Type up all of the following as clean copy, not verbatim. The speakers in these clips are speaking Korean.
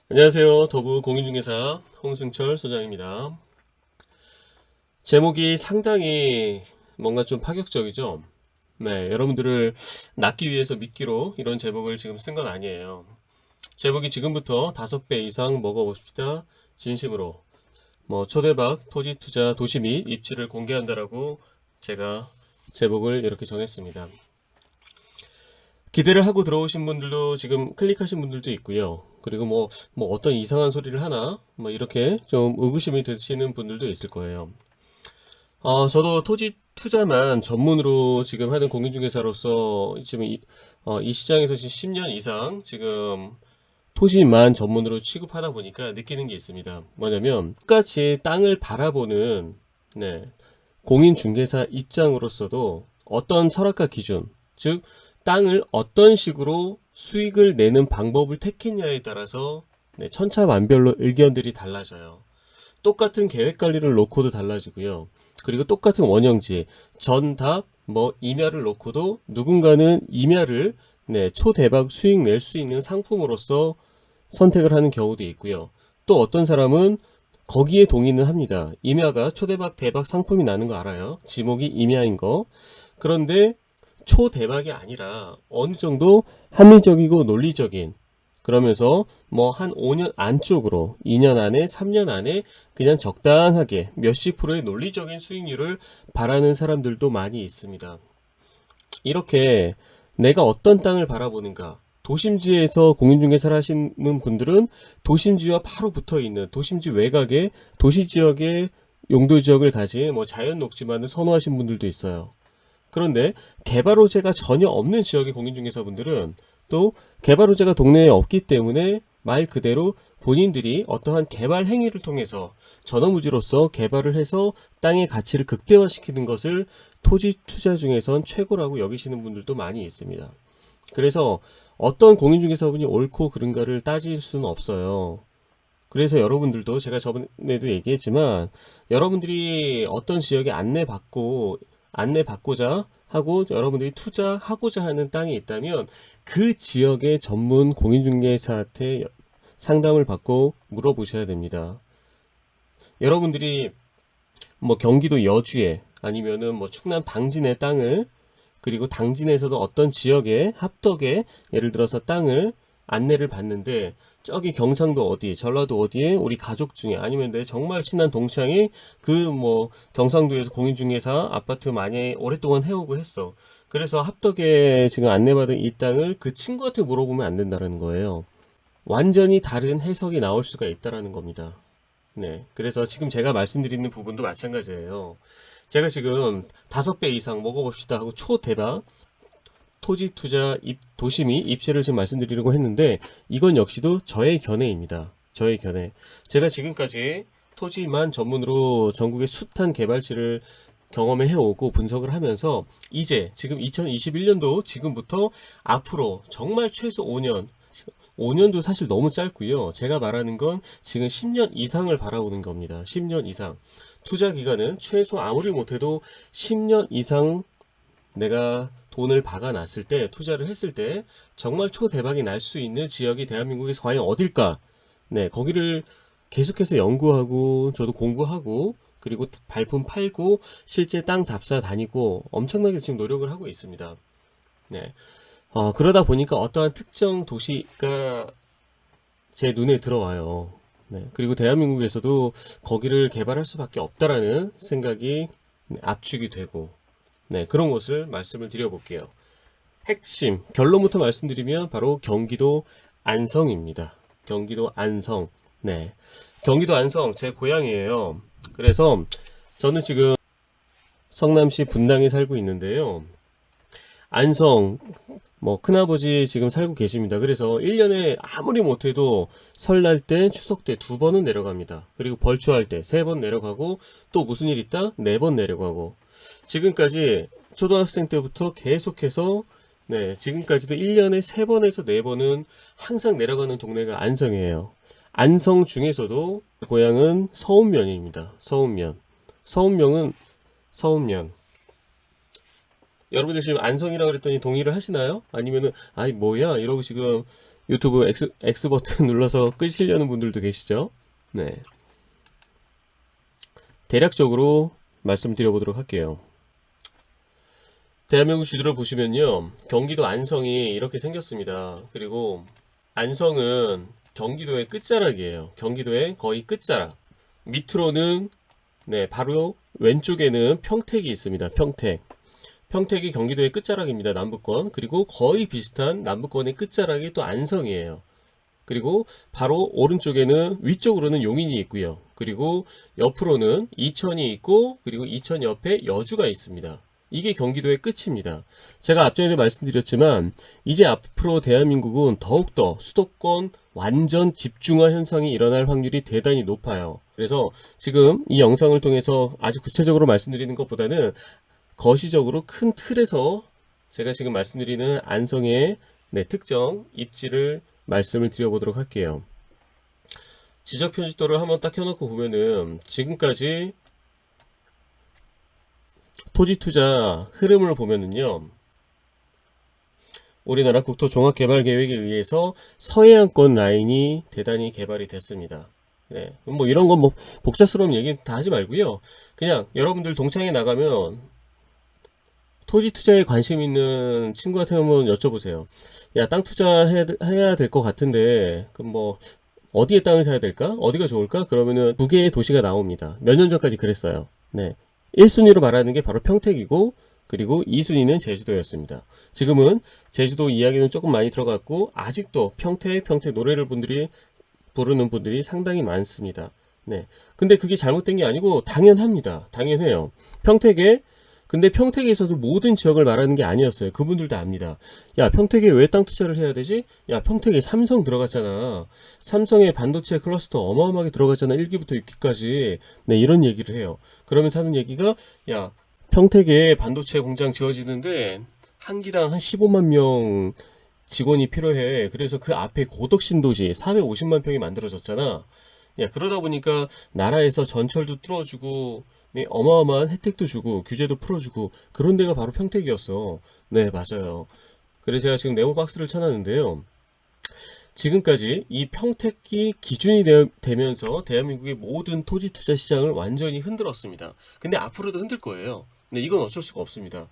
안녕하세요. 더부 공인중개사 홍승철 소장입니다. 제목이 상당히 뭔가 좀 파격적이죠? 네, 여러분들을 낚기 위해서 미끼로 이런 제목을 지금 쓴 건 아니에요. 제목이 지금부터 5배 이상 먹어봅시다. 진심으로. 초대박 토지 투자 도시 및 입지를 공개한다라고 제가 제목을 이렇게 정했습니다. 기대를 하고 들어오신 분들도 지금 클릭하신 분들도 있고요. 그리고 어떤 이상한 소리를 하나? 이렇게 좀 의구심이 드시는 분들도 있을 거예요. 저도 토지 투자만 전문으로 지금 하는 공인중개사로서 지금 이 시장에서 지금 10년 이상 지금 토지만 전문으로 취급하다 보니까 느끼는 게 있습니다. 뭐냐면, 똑같이 땅을 바라보는, 네, 공인중개사 입장으로서도 어떤 철학과 기준, 즉 땅을 어떤 식으로 수익을 내는 방법을 택했냐에 따라서 천차만별로 의견들이 달라져요. 똑같은 계획관리를 놓고도 달라지고요. 그리고 똑같은 원형지, 전답, 임야를 놓고도 누군가는 임야를 초대박 수익 낼 수 있는 상품으로서 선택을 하는 경우도 있고요. 또 어떤 사람은 거기에 동의는 합니다. 임야가 초대박 대박 상품이 나는 거 알아요. 지목이 임야인 거. 그런데 초대박이 아니라 어느 정도 합리적이고 논리적인, 그러면서 한 5년 안쪽으로 2년 안에 3년 안에 그냥 적당하게 몇십 프로의 논리적인 수익률을 바라는 사람들도 많이 있습니다. 이렇게 내가 어떤 땅을 바라보는가, 도심지에서 공인중개사를 하시는 분들은 도심지와 바로 붙어있는 도심지 외곽의 도시지역의 용도지역을 가진 자연 녹지만을 선호하시는 분들도 있어요. 그런데 개발 호재가 전혀 없는 지역의 공인중개사분들은 또 개발 호재가 동네에 없기 때문에 말 그대로 본인들이 어떠한 개발 행위를 통해서 전업무지로서 개발을 해서 땅의 가치를 극대화시키는 것을 토지 투자 중에선 최고라고 여기시는 분들도 많이 있습니다. 그래서 어떤 공인중개사분이 옳고 그른가를 따질 수는 없어요. 그래서 여러분들도 제가 저번에도 얘기했지만, 여러분들이 어떤 지역에 안내받고자 하고 여러분들이 투자하고자 하는 땅이 있다면 그 지역의 전문 공인중개사한테 상담을 받고 물어보셔야 됩니다. 여러분들이 경기도 여주에 아니면은 충남 당진의 땅을, 그리고 당진에서도 어떤 지역에 합덕에 예를 들어서 땅을 안내를 받는데, 저기 경상도 어디, 전라도 어디에 우리 가족 중에 아니면 내 정말 친한 동창이 경상도에서 공인중개사 아파트 많이 오랫동안 해오고 했어. 그래서 합덕에 지금 안내받은 이 땅을 그 친구한테 물어보면 안 된다는 거예요. 완전히 다른 해석이 나올 수가 있다라는 겁니다. 네. 그래서 지금 제가 말씀드리는 부분도 마찬가지예요. 제가 지금 5배 이상 먹어봅시다 하고 초대박 토지 투자 도시 및 입지를 지금 말씀드리려고 했는데, 이건 역시도 저의 견해입니다. 저의 견해. 제가 지금까지 토지만 전문으로 전국의 숱한 개발지를 경험해 오고 분석을 하면서, 이제 지금 2021년도 지금부터 앞으로 정말 최소 5년도 사실 너무 짧고요. 제가 말하는 건 지금 10년 이상을 바라보는 겁니다. 10년 이상. 투자 기간은 최소 아무리 못해도 10년 이상 내가 돈을 박아놨을 때, 투자를 했을 때 정말 초대박이 날 수 있는 지역이 대한민국에서 과연 어딜까? 네, 거기를 계속해서 연구하고 저도 공부하고 그리고 발품 팔고 실제 땅 답사 다니고 엄청나게 지금 노력을 하고 있습니다. 네. 그러다 보니까 어떠한 특정 도시가 제 눈에 들어와요. 네. 그리고 대한민국에서도 거기를 개발할 수밖에 없다라는 생각이 압축이 되고, 네, 그런 것을 말씀을 드려볼게요. 핵심, 결론부터 말씀드리면 바로 경기도 안성입니다. 경기도 안성. 네. 경기도 안성, 제 고향이에요. 그래서 저는 지금 성남시 분당에 살고 있는데요. 안성, 큰아버지 지금 살고 계십니다. 그래서 1년에 아무리 못해도 설날 때, 추석 때 2번은 내려갑니다. 그리고 벌초할 때 3번 내려가고, 또 무슨 일 있다? 4번 내려가고. 지금까지 초등학생 때부터 계속해서, 네, 지금까지도 1년에 3번에서 4번은 항상 내려가는 동네가 안성이에요. 안성 중에서도 고향은 서운면입니다. 서운면. 서운면. 여러분들 지금 안성이라고 그랬더니 동의를 하시나요? 아니면은 아이 뭐야 이러고 지금 유튜브 X 버튼 눌러서 끄시려는 분들도 계시죠? 네. 대략적으로 말씀드려보도록 할게요. 대한민국 지도를 보시면요, 경기도 안성이 이렇게 생겼습니다. 그리고 안성은 경기도의 끝자락이에요. 경기도의 거의 끝자락. 밑으로는 바로 왼쪽에는 평택이 있습니다. 평택이 경기도의 끝자락입니다. 남부권. 그리고 거의 비슷한 남부권의 끝자락이 또 안성이에요. 그리고 바로 오른쪽에는, 위쪽으로는 용인이 있고요. 그리고 옆으로는 이천이 있고, 그리고 이천 옆에 여주가 있습니다. 이게 경기도의 끝입니다. 제가 앞전에도 말씀드렸지만 이제 앞으로 대한민국은 더욱더 수도권 완전 집중화 현상이 일어날 확률이 대단히 높아요. 그래서 지금 이 영상을 통해서 아주 구체적으로 말씀드리는 것보다는 거시적으로 큰 틀에서 제가 지금 말씀드리는 안성의 특정 입지를 말씀을 드려보도록 할게요. 지적 편집도를 한번 딱 켜놓고 보면은 지금까지 토지 투자 흐름을 보면은요, 우리나라 국토종합개발계획에 의해서 서해안권 라인이 대단히 개발이 됐습니다. 뭐 이런 건 뭐 복잡스러운 얘기는 다 하지 말고요. 그냥 여러분들 동창회 나가면 토지 투자에 관심 있는 친구한테 한번 여쭤보세요. 야, 땅 투자해야 될 것 같은데, 그럼 뭐 어디에 땅을 사야 될까? 어디가 좋을까? 그러면은 두 개의 도시가 나옵니다. 몇 년 전까지 그랬어요. 1순위로 말하는 게 바로 평택이고, 그리고 2순위는 제주도였습니다. 지금은 제주도 이야기는 조금 많이 들어갔고, 아직도 평택 노래를 부르는 분들이 상당히 많습니다. 근데 그게 잘못된 게 아니고 당연합니다. 당연해요. 근데 평택에서도 모든 지역을 말하는 게 아니었어요. 그분들도 압니다. 야, 평택에 왜 땅 투자를 해야 되지? 야, 평택에 삼성 들어갔잖아. 삼성의 반도체 클러스터 어마어마하게 들어갔잖아. 1기부터 6기까지. 이런 얘기를 해요. 그러면서 하는 얘기가, 야, 평택에 반도체 공장 지어지는데 한 기당 한 15만 명 직원이 필요해. 그래서 그 앞에 고덕신도시 450만 평이 만들어졌잖아. 야, 그러다 보니까 나라에서 전철도 뚫어주고 어마어마한 혜택도 주고 규제도 풀어주고 그런 데가 바로 평택이었어. 네, 맞아요. 그래서 제가 지금 네모박스를 쳐놨는데요. 지금까지 이 평택이 기준이 되면서 대한민국의 모든 토지 투자 시장을 완전히 흔들었습니다. 근데 앞으로도 흔들 거예요. 이건 어쩔 수가 없습니다.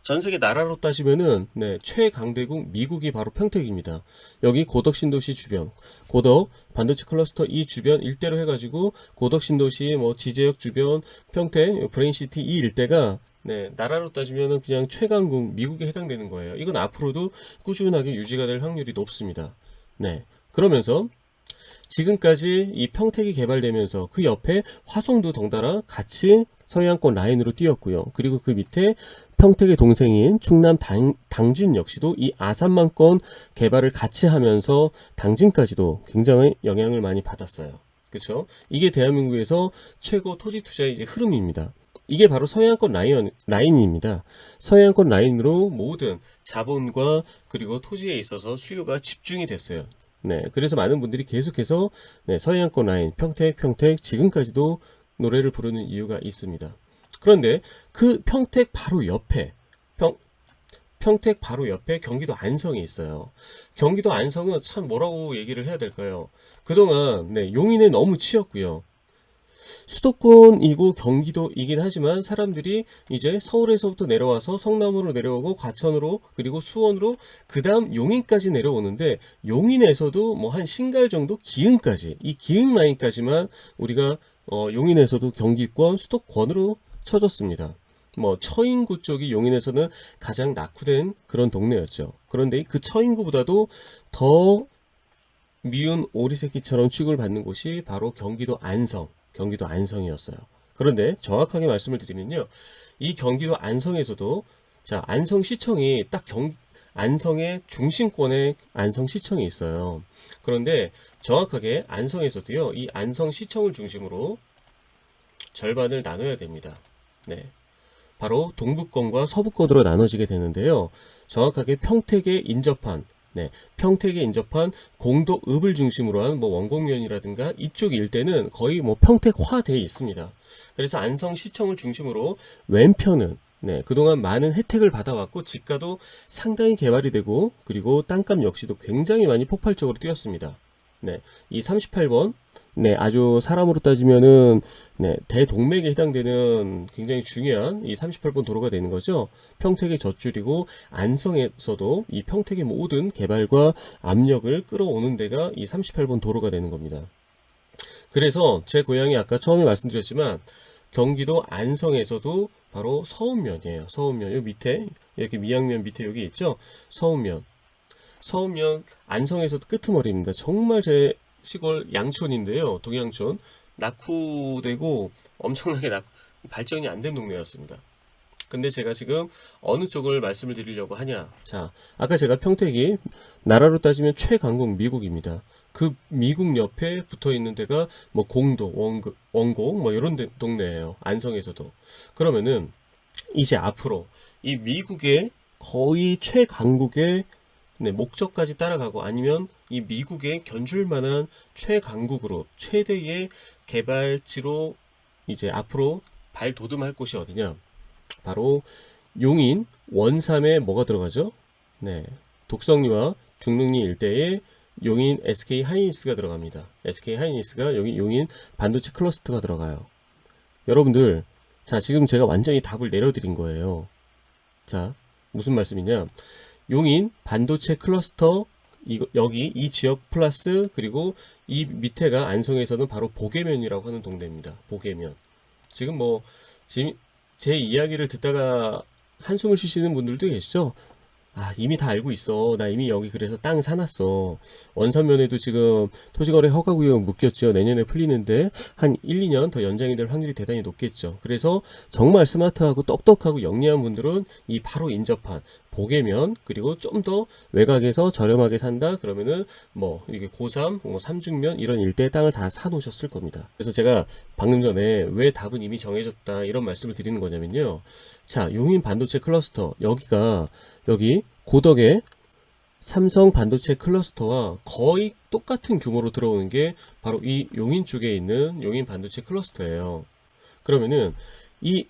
전 세계 나라로 따지면은 최강대국 미국이 바로 평택입니다. 여기 고덕신도시 주변, 고덕 반도체 클러스터 이 주변 일대로 해가지고 고덕신도시, 뭐 지제역 주변, 평택, 브레인시티 이 일대가 나라로 따지면은 그냥 최강국 미국에 해당되는 거예요. 이건 앞으로도 꾸준하게 유지가 될 확률이 높습니다. 그러면서 지금까지 이 평택이 개발되면서 그 옆에 화성도 덩달아 같이 서해안권 라인으로 뛰었고요. 그리고 그 밑에 평택의 동생인 충남 당진 역시도 이 아산만권 개발을 같이 하면서 당진까지도 굉장히 영향을 많이 받았어요. 그렇죠? 이게 대한민국에서 최고 토지 투자의 이제 흐름입니다. 이게 바로 서해안권 라인입니다. 서해안권 라인으로 모든 자본과 그리고 토지에 있어서 수요가 집중이 됐어요. 그래서 많은 분들이 계속해서 서해안권 라인, 평택 지금까지도 노래를 부르는 이유가 있습니다. 그런데 그 평택 바로 옆에 평택 바로 옆에 경기도 안성이 있어요. 경기도 안성은 참 뭐라고 얘기를 해야 될까요? 그동안 용인에 너무 치였고요. 수도권이고 경기도이긴 하지만 사람들이 이제 서울에서부터 내려와서 성남으로 내려오고 과천으로 그리고 수원으로 그 다음 용인까지 내려오는데 용인에서도 뭐 한 신갈 정도 기흥까지 이 기흥 라인까지만 우리가 용인에서도 경기권 수도권으로 쳐졌습니다. 뭐 처인구 쪽이 용인에서는 가장 낙후된 그런 동네였죠. 그런데 그 처인구보다도 더 미운 오리새끼처럼 취급을 받는 곳이 바로 경기도 안성이었어요. 그런데 정확하게 말씀을 드리면요, 이 경기도 안성에서도 안성시청이 딱 안성의 중심권에 안성시청이 있어요. 그런데 정확하게 안성에서도요, 이 안성시청을 중심으로 절반을 나눠야 됩니다. 바로 동부권과 서부권으로 나눠지게 되는데요. 정확하게 평택에 인접한 공덕읍을 중심으로 한 뭐 원곡면이라든가 이쪽 일대는 거의 뭐 평택화되어 있습니다. 그래서 안성시청을 중심으로 왼편은 네, 그동안 많은 혜택을 받아왔고 지가도 상당히 개발이 되고 그리고 땅값 역시도 굉장히 많이 폭발적으로 뛰었습니다. 네, 이 38번 네, 아주 사람으로 따지면은 네, 대동맥에 해당되는 굉장히 중요한 이 38번 도로가 되는 거죠. 평택의 젖줄이고 안성에서도 이 평택의 모든 개발과 압력을 끌어오는 데가 이 38번 도로가 되는 겁니다. 그래서 제 고향이 아까 처음에 말씀드렸지만 경기도 안성에서도 바로 서운면이에요. 서운면. 요 밑에 이렇게 미양면 밑에 여기 있죠. 서운면. 서운면 안성에서도 끄트머리입니다. 정말 제 시골 양촌인데요. 동양촌. 낙후되고 엄청나게 발전이 안 된 동네였습니다. 근데 제가 지금 어느 쪽을 말씀을 드리려고 하냐. 자, 아까 제가 평택이 나라로 따지면 최강국 미국입니다. 그 미국 옆에 붙어 있는 데가 뭐 공도, 원곡 뭐 이런 동네예요. 안성에서도. 그러면은 이제 앞으로 이 미국의 거의 최강국의 네, 목적까지 따라가고 아니면 이 미국에 견줄 만한 최강국으로 최대의 개발지로 이제 앞으로 발돋움할 곳이 어디냐? 바로 용인 원삼에 뭐가 들어가죠? 네, 독성리와 중릉리 일대에 용인 SK 하이닉스가 들어갑니다. SK 하이닉스가 여기 용인 반도체 클러스터가 들어가요. 여러분들, 자, 지금 제가 완전히 답을 내려드린 거예요. 자, 무슨 말씀이냐? 용인 반도체 클러스터, 여기 이 지역 플러스 그리고 이 밑에가 안성에서는 바로 보계면이라고 하는 동네입니다. 보계면. 지금 뭐 지금 제 이야기를 듣다가 한숨을 쉬시는 분들도 계시죠? 아, 이미 다 알고 있어. 나 이미 여기 그래서 땅 사놨어. 원산면에도 지금 토지거래 허가구역 묶였죠. 내년에 풀리는데 한 1, 2년 더 연장이 될 확률이 대단히 높겠죠. 그래서 정말 스마트하고 똑똑하고 영리한 분들은 이 바로 인접한 보계면 그리고 좀 더 외곽에서 저렴하게 산다 그러면은 뭐 이게 고3, 뭐 삼중면 이런 일대의 땅을 다 사놓으셨을 겁니다. 그래서 제가 방금 전에 왜 답은 이미 정해졌다 이런 말씀을 드리는 거냐면요. 자, 용인 반도체 클러스터 여기 고덕의 삼성 반도체 클러스터와 거의 똑같은 규모로 들어오는 게 바로 이 용인 쪽에 있는 용인 반도체 클러스터예요. 그러면은 이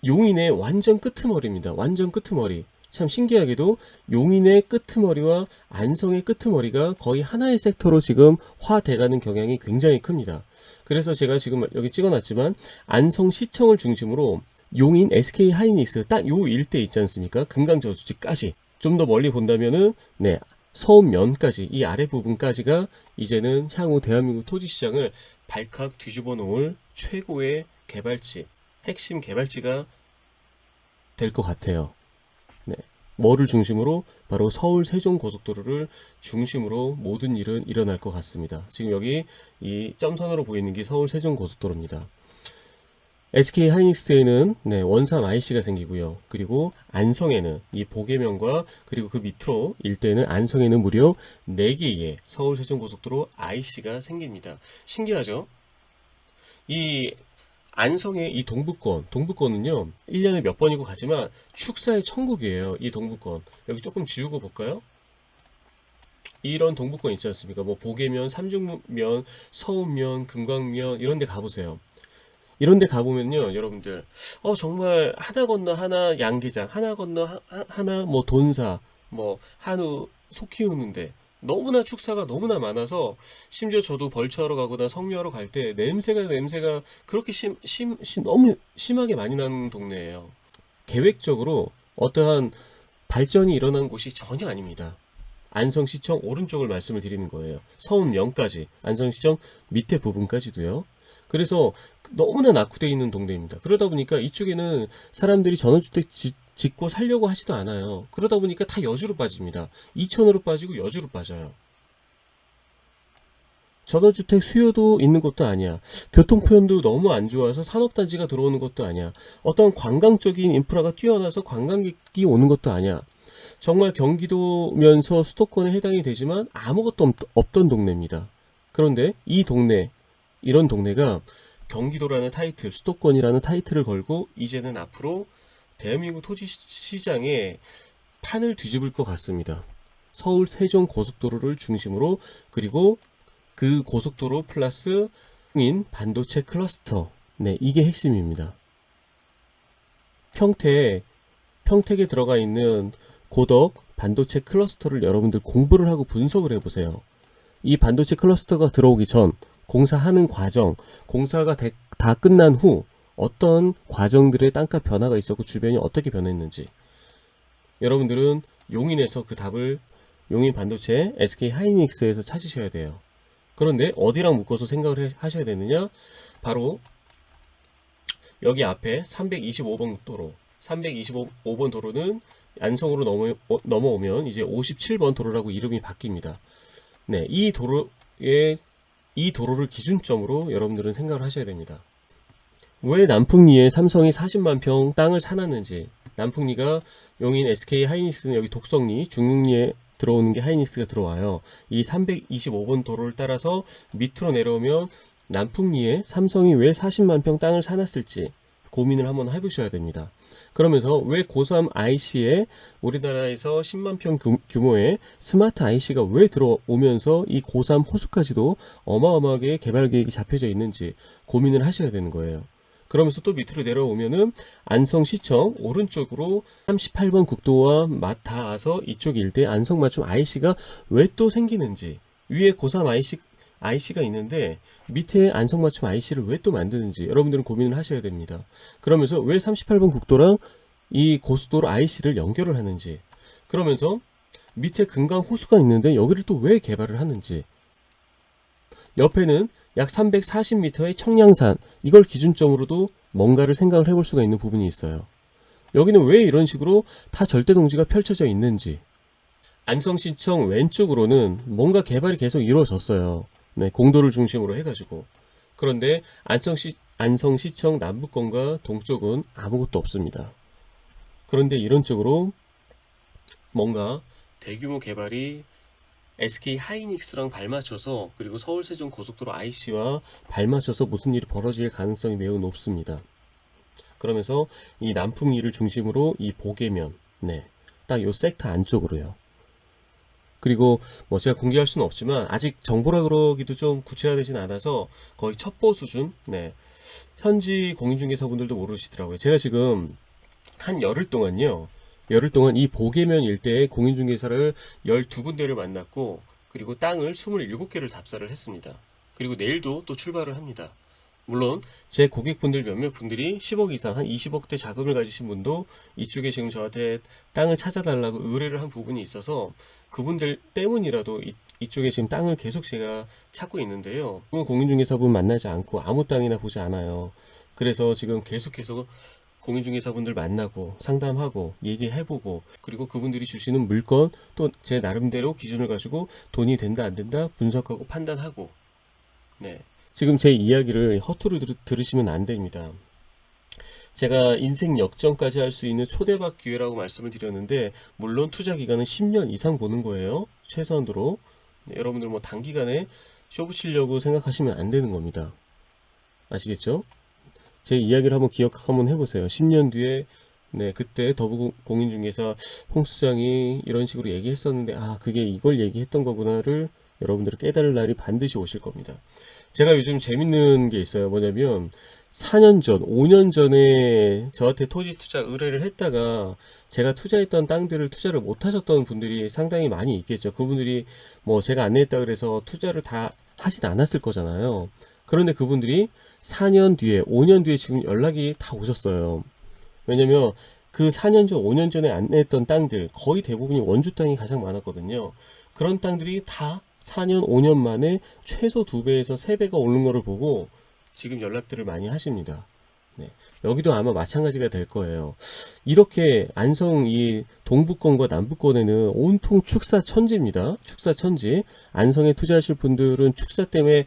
용인의 완전 끄트머리입니다. 완전 끄트머리. 참 신기하게도 용인의 끄트머리와 안성의 끄트머리가 거의 하나의 섹터로 지금 화돼가는 경향이 굉장히 큽니다. 그래서 제가 지금 여기 찍어놨지만 안성시청을 중심으로 용인 SK 하이닉스 딱 요 일대 있지 않습니까? 금강저수지까지 좀 더 멀리 본다면은 네, 서운면까지 이 아래 부분까지가 이제는 향후 대한민국 토지시장을 발칵 뒤집어 놓을 최고의 개발지, 핵심 개발지가 될 것 같아요. 네, 뭐를 중심으로? 바로 서울 세종고속도로를 중심으로 모든 일은 일어날 것 같습니다. 지금 여기 이 점선으로 보이는 게 서울 세종고속도로입니다. SK 하이닉스에는 네, 원삼 IC가 생기고요. 그리고 안성에는 이 보계면과 그리고 그 밑으로 일대는 안성에는 무려 4개의 서울 세종고속도로 IC가 생깁니다. 신기하죠? 이 안성의 이 동부권은요 1년에 몇 번이고 가지만 축사의 천국이에요. 이 동부권 여기 조금 지우고 볼까요? 이런 동부권 있지 않습니까? 뭐 보계면, 삼중면, 서운면, 금강면 이런 데 가보세요. 이런 데 가보면요 여러분들 정말 하나 건너 하나 양계장, 하나 건너 하나 뭐 돈사, 뭐 한우 소 키우는데 너무나 축사가 너무나 많아서 심지어 저도 벌초하러 가거나 성묘하러 갈 때 냄새가 그렇게 너무 심하게 많이 나는 동네예요. 계획적으로 어떠한 발전이 일어난 곳이 전혀 아닙니다. 안성시청 오른쪽을 말씀을 드리는 거예요. 서운면까지 안성시청 밑에 부분까지도요. 그래서 너무나 낙후되어 있는 동네입니다. 그러다 보니까 이쪽에는 사람들이 전원주택 짓고 살려고 하지도 않아요. 그러다 보니까 다 여주로 빠집니다. 이천으로 빠지고 여주로 빠져요. 전원주택 수요도 있는 것도 아니야. 교통편도 너무 안 좋아서 산업단지가 들어오는 것도 아니야. 어떤 관광적인 인프라가 뛰어나서 관광객이 오는 것도 아니야. 정말 경기도면서 수도권에 해당이 되지만 아무것도 없던 동네입니다. 그런데 이 동네, 이런 동네가 경기도라는 타이틀, 수도권이라는 타이틀을 걸고 이제는 앞으로 대한민국 토지시장에 판을 뒤집을 것 같습니다. 서울 세종 고속도로를 중심으로 그리고 그 고속도로 플러스 용인 반도체 클러스터. 네, 이게 핵심입니다. 평택에 들어가 있는 고덕 반도체 클러스터를 여러분들 공부를 하고 분석을 해보세요. 이 반도체 클러스터가 들어오기 전 공사하는 과정, 공사가 다 끝난 후 어떤 과정들의 땅값 변화가 있었고 주변이 어떻게 변했는지 여러분들은 용인에서 그 답을 용인 반도체 SK 하이닉스에서 찾으셔야 돼요. 그런데 어디랑 묶어서 생각을 하셔야 되느냐? 바로 여기 앞에 325번 도로, 325번 도로는 안성으로 넘어오면 이제 57번 도로라고 이름이 바뀝니다. 네, 이 도로를 기준점으로 여러분들은 생각을 하셔야 됩니다. 왜 남풍리에 삼성이 40만 평 땅을 사놨는지, 남풍리가 용인 SK 하이닉스는 여기 독성리, 중릉리에 들어오는 게 하이닉스가 들어와요. 이 325번 도로를 따라서 밑으로 내려오면 남풍리에 삼성이 왜 40만 평 땅을 사놨을지 고민을 한번 해보셔야 됩니다. 그러면서 왜 고3 IC에 우리나라에서 10만 평 규모의 스마트 IC가 왜 들어오면서 이 고3 호수까지도 어마어마하게 개발 계획이 잡혀져 있는지 고민을 하셔야 되는 거예요. 그러면서 또 밑으로 내려오면은 안성시청 오른쪽으로 38번 국도와 닿아서 이쪽 일대 안성 맞춤 IC가 왜 또 생기는지, 위에 고3 IC가 있는데 밑에 안성 맞춤 IC를 왜 또 만드는지 여러분들은 고민을 하셔야 됩니다. 그러면서 왜 38번 국도랑 이 고속도로 IC를 연결을 하는지, 그러면서 밑에 금강 호수가 있는데 여기를 또 왜 개발을 하는지, 옆에는 약 340m의 청량산, 이걸 기준점으로도 뭔가를 생각을 해볼 수가 있는 부분이 있어요. 여기는 왜 이런 식으로 다 절대농지가 펼쳐져 있는지, 안성시청 왼쪽으로는 뭔가 개발이 계속 이루어졌어요. 네, 공도를 중심으로 해가지고. 그런데 안성시청 남북권과 동쪽은 아무것도 없습니다. 그런데 이런 쪽으로 뭔가 대규모 개발이 SK 하이닉스랑 발맞춰서, 그리고 서울세종 고속도로 IC와 발맞춰서 무슨 일이 벌어질 가능성이 매우 높습니다. 그러면서 이 남풍리를 중심으로 이 보계면, 네, 딱 요 섹터 안쪽으로요. 그리고 뭐 제가 공개할 수는 없지만 아직 정보라 그러기도 좀 구체화되진 않아서 거의 첩보 수준, 네, 현지 공인중개사분들도 모르시더라고요. 제가 지금 한 열흘 동안 이 보계면 일대의 공인중개사를 12군데를 만났고, 그리고 땅을 27개를 답사를 했습니다. 그리고 내일도 또 출발을 합니다. 물론 제 고객분들 몇몇 분들이 10억 이상, 한 20억대 자금을 가지신 분도 이쪽에 지금 저한테 땅을 찾아달라고 의뢰를 한 부분이 있어서 그분들 때문이라도 이쪽에 지금 땅을 계속 제가 찾고 있는데요. 공인중개사분 만나지 않고 아무 땅이나 보지 않아요. 그래서 지금 계속해서 공인중개사분들 만나고 상담하고 얘기해보고, 그리고 그분들이 주시는 물건 또 제 나름대로 기준을 가지고 돈이 된다 안 된다 분석하고 판단하고, 네, 지금 제 이야기를 허투루 들으시면 안 됩니다. 제가 인생 역전까지 할 수 있는 초대박 기회라고 말씀을 드렸는데, 물론 투자 기간은 10년 이상 보는 거예요. 최소한으로. 네, 여러분들 뭐 단기간에 쇼 붙이려고 생각하시면 안 되는 겁니다. 아시겠죠? 제 이야기를 한번 기억 한번 해보세요. 10년 뒤에, 네, 그때 더부공인중개사 홍 수장이 이런 식으로 얘기했었는데, 아, 그게 이걸 얘기했던 거구나를 여러분들이 깨달을 날이 반드시 오실 겁니다. 제가 요즘 재밌는 게 있어요. 뭐냐면 4년 전, 5년 전에 저한테 토지 투자 의뢰를 했다가 제가 투자했던 땅들을 투자를 못 하셨던 분들이 상당히 많이 있겠죠. 그분들이 뭐 제가 안내했다 그래서 투자를 다 하진 않았을 거잖아요. 그런데 그분들이 4년 뒤에, 5년 뒤에 지금 연락이 다 오셨어요. 왜냐면 그 4년 전, 5년 전에 안내했던 땅들 거의 대부분이 원주 땅이 가장 많았거든요. 그런 땅들이 다 4년, 5년 만에 최소 2배에서 3배가 오른 거를 보고 지금 연락들을 많이 하십니다. 네, 여기도 아마 마찬가지가 될 거예요. 이렇게 안성 이 동부권과 남부권에는 온통 축사천지입니다. 축사천지. 안성에 투자하실 분들은 축사 때문에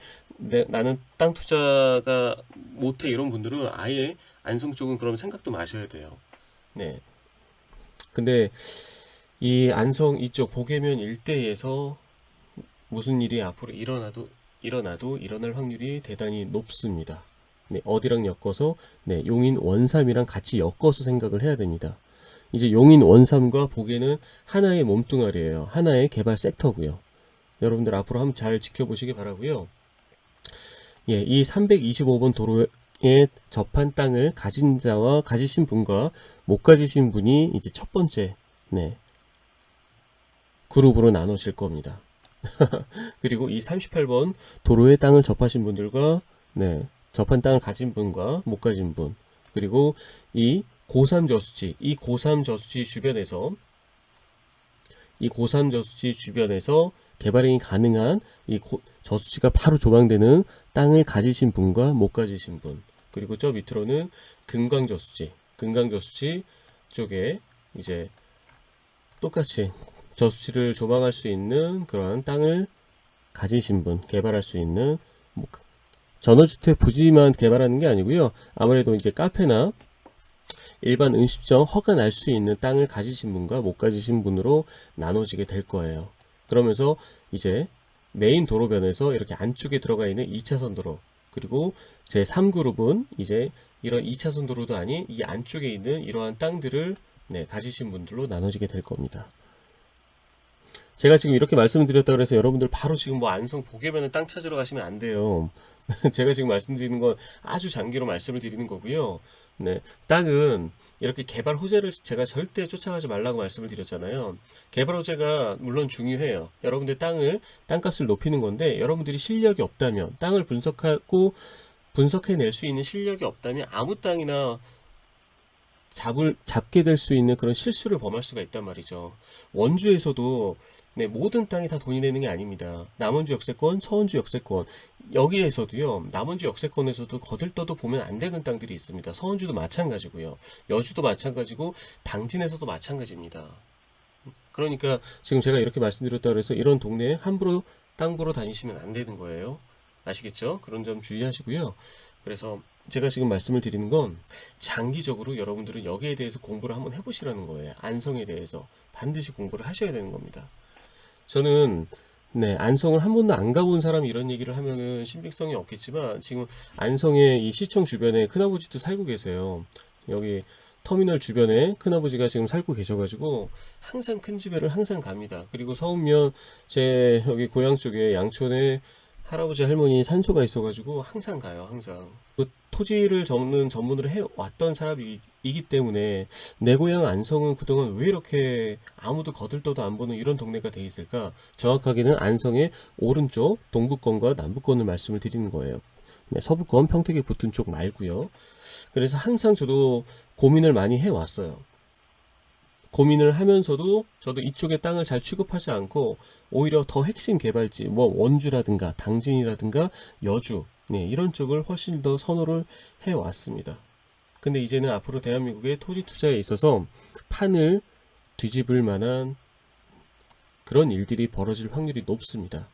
나는 땅 투자가 못해 이런 분들은 아예 안성 쪽은 그럼 생각도 마셔야 돼요. 네. 근데 이 안성 이쪽 보계면 일대에서 무슨 일이 앞으로 일어나도 일어날 확률이 대단히 높습니다. 네, 어디랑 엮어서, 네, 용인 원삼이랑 같이 엮어서 생각을 해야 됩니다. 이제 용인 원삼과 보계는 하나의 몸뚱아리예요. 하나의 개발 섹터고요. 여러분들 앞으로 한번 잘 지켜보시기 바라고요. 예, 이 325번 도로 접한 땅을 가진 자와 가지신 분과 못 가지신 분이 이제 첫 번째 그룹으로 나눠질 겁니다. 그리고 이 38번 도로의 땅을 접하신 분들과 접한 땅을 가진 분과 못 가진 분, 그리고 이 고3 저수지, 이 고3 저수지 주변에서 개발이 가능한 이 저수지가 바로 조망되는 땅을 가지신 분과 못 가지신 분, 그리고 저 밑으로는 금강저수지 쪽에 이제 똑같이 저수지를 조망할 수 있는 그러한 땅을 가지신 분, 개발할 수 있는 전원주택 부지만 개발하는 게 아니고요. 아무래도 이제 카페나 일반 음식점 허가 날 수 있는 땅을 가지신 분과 못 가지신 분으로 나눠지게 될 거예요. 그러면서 이제 메인 도로변에서 이렇게 안쪽에 들어가 있는 2차선 도로, 그리고 제 3그룹은 이제 이런 2차선 도로도 아닌 이 안쪽에 있는 이러한 땅들을 가지신 분들로 나눠지게 될 겁니다. 제가 지금 이렇게 말씀을 드렸다고 해서 여러분들 바로 지금 뭐 안성 보계면은 땅 찾으러 가시면 안 돼요. 제가 지금 말씀드리는 건 아주 장기로 말씀을 드리는 거고요. 땅은 이렇게 개발 호재를 제가 절대 쫓아가지 말라고 말씀을 드렸잖아요. 개발 호재가 물론 중요해요. 여러분들 땅값을 높이는 건데, 여러분들이 실력이 없다면, 땅을 분석해낼 수 있는 실력이 없다면 아무 땅이나 잡게 될 수 있는 그런 실수를 범할 수가 있단 말이죠. 원주에서도 모든 땅이 다 돈이 되는 게 아닙니다. 남원주 역세권, 서원주 역세권, 여기에서도요, 남원주 역세권에서도 거들떠도 보면 안 되는 땅들이 있습니다. 서원주도 마찬가지고요, 여주도 마찬가지고, 당진에서도 마찬가지입니다. 그러니까 지금 제가 이렇게 말씀드렸다고 해서 이런 동네에 함부로 땅 보러 다니시면 안 되는 거예요. 아시겠죠? 그런 점 주의하시고요. 그래서 제가 지금 말씀을 드리는 건 장기적으로 여러분들은 여기에 대해서 공부를 한번 해보시라는 거예요. 안성에 대해서 반드시 공부를 하셔야 되는 겁니다. 저는 안성을 한 번도 안 가본 사람이 이런 얘기를 하면은 신빙성이 없겠지만, 지금 안성의 이 시청 주변에 큰아버지도 살고 계세요. 여기 터미널 주변에 큰아버지가 지금 살고 계셔가지고 항상 큰 집에를 항상 갑니다. 그리고 서운면 제 여기 고향 쪽에 양촌에 할아버지 할머니 산소가 있어가지고 항상 가요. 항상 그 토지를 전문으로 해왔던 사람이기 때문에 내 고향 안성은 그동안 왜 이렇게 아무도 거들떠도 안 보는 이런 동네가 돼 있을까? 정확하게는 안성의 오른쪽 동부권과 남부권을 말씀을 드리는 거예요. 서부권 평택에 붙은 쪽 말고요. 그래서 항상 저도 고민을 많이 해왔어요. 고민을 하면서도 저도 이쪽의 땅을 잘 취급하지 않고 오히려 더 핵심 개발지, 뭐 원주라든가 당진이라든가 여주, 이런 쪽을 훨씬 더 선호를 해왔습니다. 근데 이제는 앞으로 대한민국의 토지 투자에 있어서 판을 뒤집을 만한 그런 일들이 벌어질 확률이 높습니다.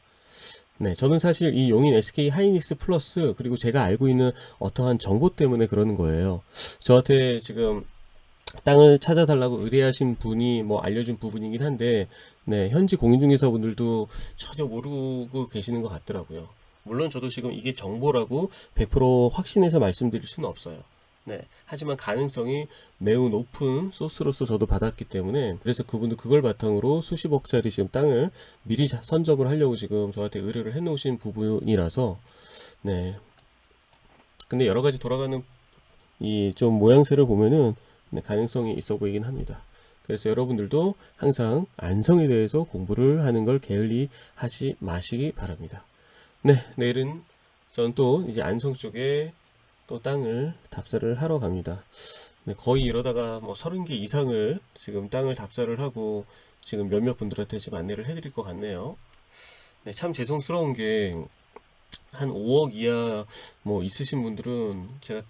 저는 사실 이 용인 SK 하이닉스 플러스, 그리고 제가 알고 있는 어떠한 정보 때문에 그러는 거예요. 저한테 지금 땅을 찾아달라고 의뢰하신 분이 뭐 알려준 부분이긴 한데, 현지 공인중개사분들도 전혀 모르고 계시는 것 같더라고요. 물론 저도 지금 이게 정보라고 100% 확신해서 말씀드릴 수는 없어요. 하지만 가능성이 매우 높은 소스로서 저도 받았기 때문에, 그래서 그분도 그걸 바탕으로 수십억짜리 지금 땅을 미리 선점을 하려고 지금 저한테 의뢰를 해놓으신 부분이라서, 근데 여러 가지 돌아가는 이 좀 모양새를 보면은 가능성이 있어 보이긴 합니다. 그래서 여러분들도 항상 안성에 대해서 공부를 하는 걸 게을리 하지 마시기 바랍니다. 내일은 전 또 이제 안성 쪽에 또 땅을 답사를 하러 갑니다. 거의 이러다가 뭐 30개 이상을 지금 땅을 답사를 하고 지금 몇몇 분들한테 지금 안내를 해드릴 것 같네요. 참 죄송스러운 게 한 5억 이하 뭐 있으신 분들은 제가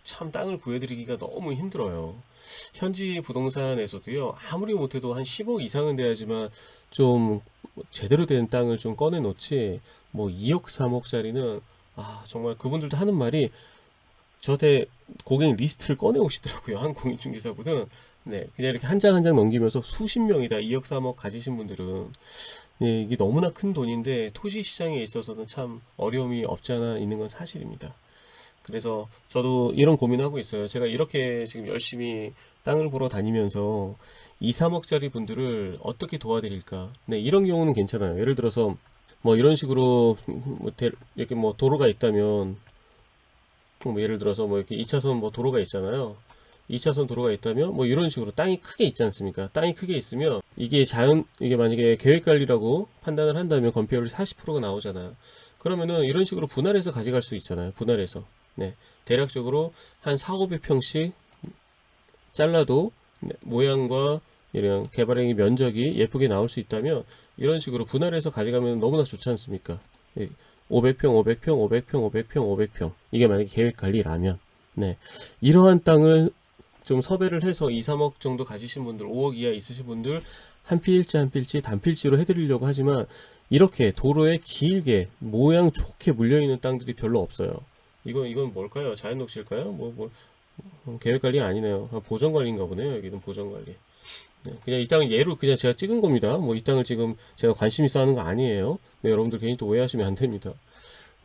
참 땅을 구해드리기가 너무 힘들어요. 현지 부동산에서도요, 아무리 못해도 한 10억 이상은 돼야지만 좀 제대로 된 땅을 좀 꺼내 놓지, 뭐 2억 3억짜리는 정말 그분들도 하는 말이, 저한테 고객 리스트를 꺼내 오시더라고요. 한 공인중개사분은 그냥 이렇게 한 장 한 장 넘기면서 수십 명이다 2억 3억 가지신 분들은. 이게 너무나 큰 돈인데 토지 시장에 있어서는 참 어려움이 없지 않아 있는 건 사실입니다. 그래서 저도 이런 고민하고 있어요. 제가 이렇게 지금 열심히 땅을 보러 다니면서 2, 3억짜리 분들을 어떻게 도와드릴까? 이런 경우는 괜찮아요. 예를 들어서 뭐 이런 식으로 이렇게 뭐 도로가 있다면 뭐 예를 들어서 뭐 이렇게 2차선 뭐 도로가 있잖아요. 2차선 도로가 있다면 뭐 이런 식으로 땅이 크게 있지 않습니까? 땅이 크게 있으면 이게 만약에 계획관리라고 판단을 한다면 건폐율이 40%가 나오잖아요. 그러면은 이런 식으로 분할해서 가져갈 수 있잖아요. 분할해서. 네. 대략적으로 한 4, 500평씩 잘라도 모양과 이런 개발행위 면적이 예쁘게 나올 수 있다면 이런 식으로 분할해서 가져가면 너무나 좋지 않습니까? 500평, 500평, 500평, 500평, 500평. 이게 만약에 계획관리라면. 네. 이러한 땅을 좀 섭외를 해서 2, 3억 정도 가지신 분들, 5억 이하 있으신 분들 한 필지 한 필지 단필지로 해드리려고 하지만 이렇게 도로에 길게 모양 좋게 물려있는 땅들이 별로 없어요. 이건 뭘까요? 자연녹지일까요? 계획관리 아니네요. 보전관리인가 보네요. 여기는 보전관리. 네, 그냥 이 땅은 예로 그냥 제가 찍은 겁니다. 뭐 이 땅을 지금 제가 관심 있어 하는 거 아니에요. 네, 여러분들 괜히 또 오해하시면 안 됩니다.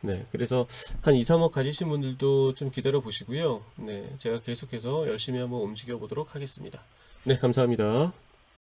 네, 그래서 한 2, 3억 가지신 분들도 좀 기다려 보시고요. 네, 제가 계속해서 열심히 한번 움직여 보도록 하겠습니다. 네, 감사합니다.